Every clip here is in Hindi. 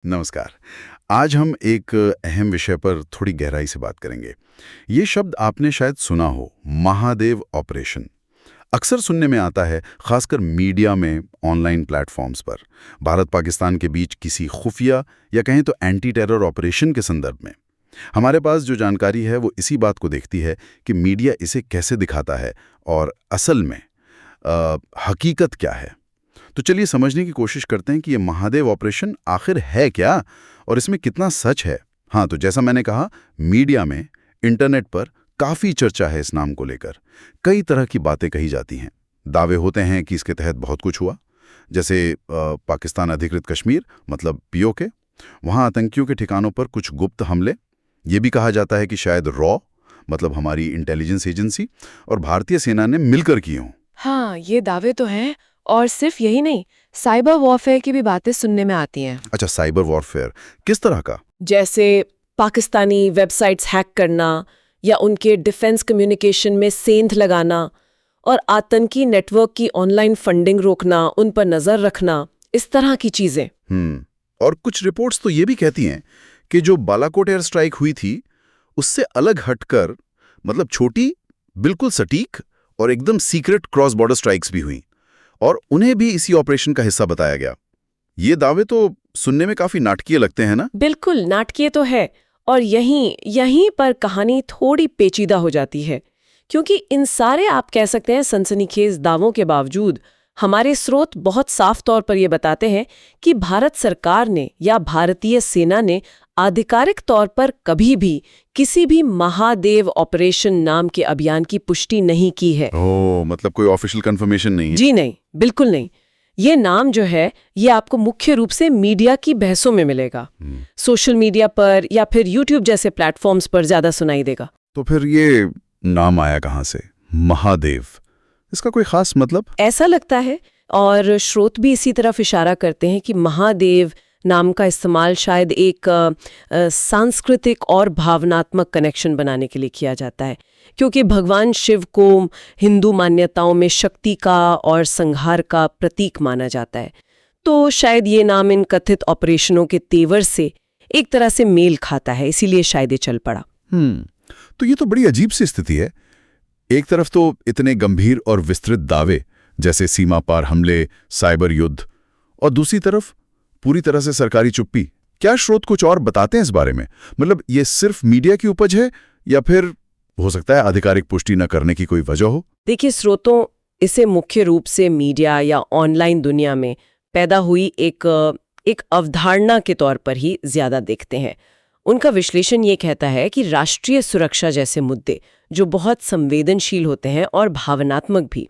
नमस्कार। आज हम एक अहम विषय पर थोड़ी गहराई से बात करेंगे। ये शब्द आपने शायद सुना हो, महादेव ऑपरेशन। अक्सर सुनने में आता है, खासकर मीडिया में, ऑनलाइन प्लेटफॉर्म्स पर, भारत पाकिस्तान के बीच किसी खुफिया या कहें तो एंटी टेरर ऑपरेशन के संदर्भ में। हमारे पास जो जानकारी है वो इसी बात को देखती है कि मीडिया इसे कैसे दिखाता है और असल में हकीकत क्या है। तो चलिए समझने की कोशिश करते हैं कि ये महादेव ऑपरेशन आखिर है क्या और इसमें कितना सच है। हाँ, तो जैसा मैंने कहा, मीडिया में, इंटरनेट पर काफ़ी चर्चा है इस नाम को लेकर। कई तरह की बातें कही जाती हैं। दावे होते हैं कि इसके तहत बहुत कुछ हुआ, जैसे पाकिस्तान अधिकृत कश्मीर मतलब पीओके, वहाँ आतंकियों के ठिकानों पर कुछ गुप्त हमले। ये भी कहा जाता है कि शायद रॉ मतलब हमारी इंटेलिजेंस एजेंसी और भारतीय सेना ने मिलकर किए हों। हाँ, ये दावे तो हैं। और सिर्फ यही नहीं, साइबर वॉरफेयर की भी बातें सुनने में आती हैं। अच्छा, साइबर वॉरफेयर किस तरह का? जैसे पाकिस्तानी वेबसाइट्स हैक करना या उनके डिफेंस कम्युनिकेशन में सेंध लगाना और आतंकी नेटवर्क की ऑनलाइन फंडिंग रोकना, उन पर नजर रखना, इस तरह की चीजें। और कुछ रिपोर्ट्स तो ये भी कहती हैं कि जो बालाकोट एयर स्ट्राइक हुई थी उससे अलग हटकर, मतलब छोटी, बिल्कुल सटीक और एकदम सीक्रेट क्रॉस बॉर्डर स्ट्राइक्स भी हुई और उन्हें भी इसी ऑपरेशन का हिस्सा बताया गया। ये दावे तो सुनने में काफी नाटकीय लगते हैं ना? बिल्कुल नाटकीय तो है। और यहीं पर कहानी थोड़ी पेचीदा हो जाती है, क्योंकि इन सारे, आप कह सकते हैं, सनसनीखेज दावों के बावजूद हमारे स्रोत बहुत साफ तौर पर यह बताते हैं कि भारत सरकार ने या भारतीय सेना ने आधिकारिक तौर पर कभी भी किसी भी महादेव ऑपरेशन नाम के अभियान की पुष्टि नहीं की है। ओह, मतलब कोई ऑफिशियल कंफर्मेशन नहीं है? जी नहीं, बिल्कुल नहीं। ये नाम जो है, ये आपको मुख्य रूप से मीडिया की बहसों में मिलेगा। सोशल मीडिया पर या फिर यूट्यूब जैसे प्लेटफॉर्म्स पर ज्यादा सुनाई देगा। तो फिर ये नाम आया कहाँ से, महादेव? इसका कोई खास मतलब? ऐसा लगता है, और स्रोत भी इसी तरफ इशारा करते हैं कि महादेव नाम का इस्तेमाल शायद एक सांस्कृतिक और भावनात्मक कनेक्शन बनाने के लिए किया जाता है, क्योंकि भगवान शिव को हिंदू मान्यताओं में शक्ति का और संहार का प्रतीक माना जाता है। तो शायद ये नाम इन कथित ऑपरेशनों के तेवर से एक तरह से मेल खाता है, इसीलिए शायद ये चल पड़ा। तो ये तो बड़ी अजीब सी स्थिति है। एक तरफ तो इतने गंभीर और विस्तृत दावे जैसे सीमा पार हमले, साइबर युद्ध, और दूसरी तरफ पूरी तरह से सरकारी चुप्पी। क्या स्रोत कुछ और बताते हैं इस बारे में? मतलब ये सिर्फ मीडिया की उपज है या फिर हो सकता है आधिकारिक पुष्टि न करने की कोई वजह हो? देखिए, स्रोतों इसे मुख्य रूप से मीडिया या ऑनलाइन दुनिया में पैदा हुई एक अवधारणा के तौर पर ही ज्यादा देखते हैं। उनका विश्लेषण ये कहता है कि राष्ट्रीय सुरक्षा जैसे मुद्दे, जो बहुत संवेदनशील होते हैं और भावनात्मक भी,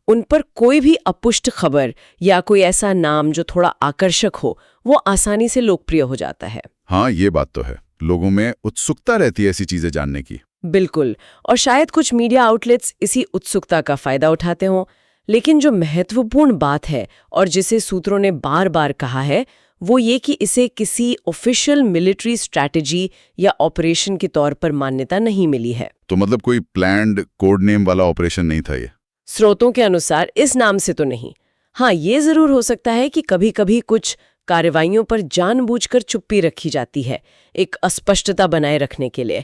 उन पर कोई भी अपुष्ट खबर या कोई ऐसा नाम जो थोड़ा आकर्षक हो, वो आसानी से लोकप्रिय हो जाता है। हाँ, ये बात तो है। लोगों में उत्सुकता रहती है ऐसी चीजें जानने की। बिल्कुल। और शायद कुछ मीडिया आउटलेट्स इसी उत्सुकता का फायदा उठाते हों। लेकिन जो महत्वपूर्ण बात है और जिसे सूत्रों ने बार बार कहा है, वो ये कि इसे किसी ऑफिशियल मिलिट्री स्ट्रैटेजी या ऑपरेशन के तौर पर मान्यता नहीं मिली है। तो मतलब कोई प्लान्ड कोड नेम वाला ऑपरेशन नहीं था ये? स्रोतों के अनुसार इस नाम से तो नहीं। हाँ, ये जरूर हो सकता है कि कभी कभी कुछ कार्रवाइयों पर जानबूझकर चुप्पी रखी जाती है, एक अस्पष्टता बनाए रखने के लिए,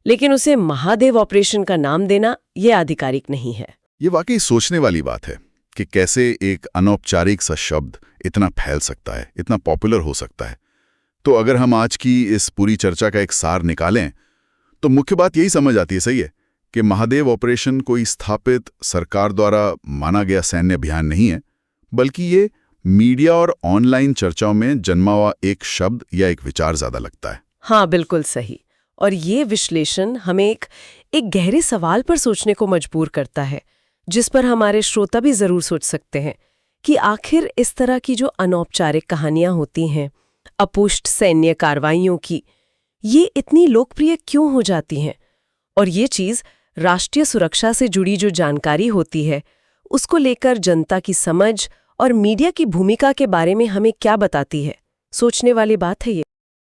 लेकिन उसे महादेव ऑपरेशन का नाम देना ये आधिकारिक नहीं है। ये वाकई सोचने वाली बात है कि कैसे एक अनौपचारिक सा शब्द इतना फैल सकता है, इतना पॉपुलर हो सकता है। तो अगर हम आज की इस पूरी चर्चा का एक सार निकालें तो मुख्य बात यही समझ आती है, सही है, कि महादेव ऑपरेशन कोई स्थापित सरकार द्वारा माना गया सैन्य अभियान नहीं है, बल्कि ये मीडिया और ऑनलाइन चर्चाओं में जन्मा हुआ एक शब्द या एक विचार ज्यादा लगता है। हाँ, बिल्कुल सही। और ये विश्लेषण हमें एक गहरे सवाल पर सोचने को मजबूर करता है, जिस पर हमारे श्रोता भी जरूर सोच सकते हैं कि आखिर इस तरह की जो अनौपचारिक कहानियां होती हैं, अपुष्ट सैन्य कार्रवाइयों की, ये इतनी लोकप्रिय क्यों हो जाती हैं? और ये चीज़ राष्ट्रीय सुरक्षा से जुड़ी जो जानकारी होती है, उसको लेकर जनता की समझ और मीडिया की भूमिका के बारे में हमें क्या बताती है? सोचने वाली बात है ये।